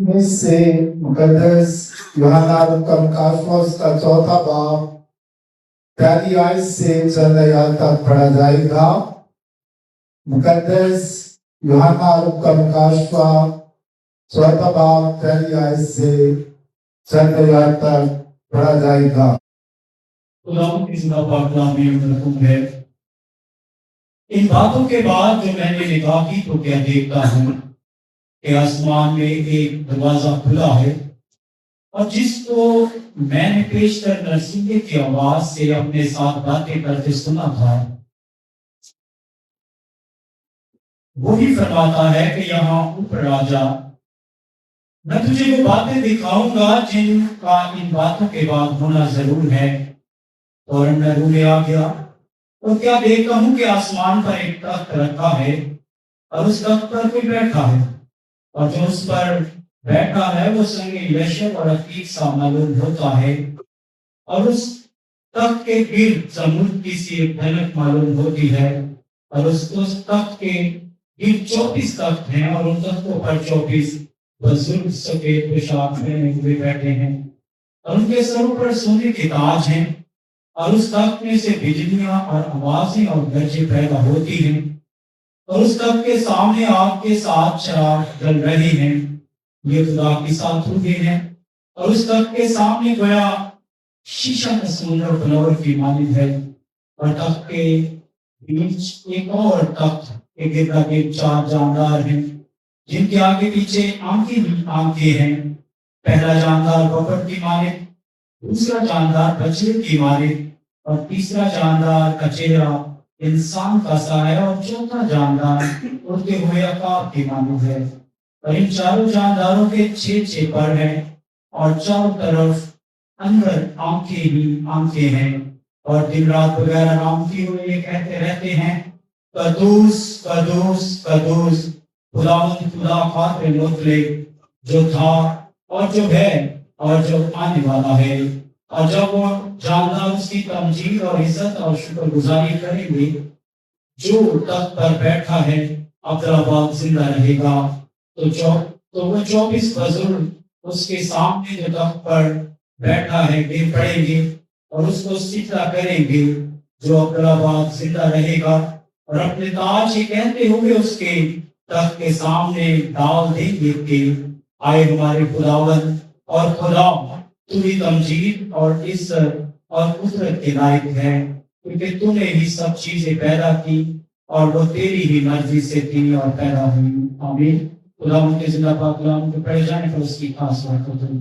میں سے مقدس یوحنا کا مکاشفہ اس کا 4 باب پہلی آیت سے چند آیات تک پڑھا جائے گا۔ مقدس یوحنا کا مکاشفہ 4 باب پہلی آیت سے چند آیات تک پڑھا جائے گا۔ خدا کی زندہ پاک نام میں مرحوم ہے۔ ان باتوں کے بعد جو میں نے نگاہ کی تو کیا دیکھتا ہوں کہ آسمان میں ایک دروازہ کھلا ہے، اور جس کو میں نے پیشتر نرسنگے کی آواز سے اپنے ساتھ باتیں کرتے سنا تھا، وہی فرماتا ہے کہ یہاں اوپر آ جا، میں تجھے وہ باتیں دکھاؤں گا جن کا ان باتوں کے بعد ہونا ضرور ہے۔ اور میں رونے آ گیا اور کیا دیکھتا ہوں کہ آسمان پر ایک تخت رکھا ہے، اور اس تخت پر کوئی بیٹھا ہے، اور جو اس پر بیٹھا ہے وہ سنگ یشب اور عتیق سا معلوم ہوتا ہے، اور اس تخت کے گرد سمود کی سی ایک دھنک معلوم ہوتی ہے، اور اس تخت کے گرد 34 تخت ہیں، اور ان تختوں پر 34 بزرگ سفید پوشاک پہنے ہوئے بیٹھے ہیں، اور ان کے سروں پر سونے کے تاج ہیں، اور اس تخت میں سے بجلیاں اور آوازیں اور گرجیں پیدا ہوتی ہیں، اور اس تخت کے سامنے آگ کے 7 چراغ جل رہے ہیں، یہ خدا کی 7 روحیں ہیں، اور اس تخت کے سامنے گویا شیشہ کا سمندر بلور کی مانند ہے، اور تخت کے بیچ ایک اور تخت کے گرد گرد 4 جاندار ہیں، جن کے آگے پیچھے آنکھیں ہی آنکھیں ہیں۔ پہلا جاندار ببر کی مانند، دوسرا جاندار بچڑے کی مانند، اور تیسرا جاندار کا چہرہ انسان کا سا ہے، اور چوتھا جاندار اڑتے ہوئے عقاب کی مانند ہے۔ اور ان چاروں جانداروں کے 6 پر ہیں، اور چاروں طرف اندر آنکھیں ہی آنکھیں ہیں، اور دن رات بغیر آرام کیے ہوئے یہ کہتے رہتے ہیں، قدوس قدوس قدوس خداوند خدا قادر مطلق، جو تھا اور جو ہے اور جو آنے والا ہے۔ اور جب وہ جاندار اس کی تمجید اور عزت اور شکر گزاری کریں گے، جو تخت پر بیٹھا ہے ابدالآباد زندہ رہے گا، تو وہ 24 بزرگ اس کے سامنے جو تخت پر بیٹھا ہے گر پڑیں گے، اور اس کو سجدہ کریں گے جو ابدالآباد زندہ رہے گا، اور اپنے تاج یہ کہتے ہوئے اس کے تخت کے سامنے ڈال دیں گے کہ آئے ہمارے خداوند اور خدا، تو ہی تمجید اور عزت اور قدرت کے لائق ہے، کیونکہ تو نے ہی سب چیزیں پیدا کی، اور وہ تیری ہی مرضی سے تھی اور پیدا ہوئی۔ آمین۔ خدا ان کے زندہ پاک کلام کو پڑھے جانے پر اس کی خاص برکت ہو۔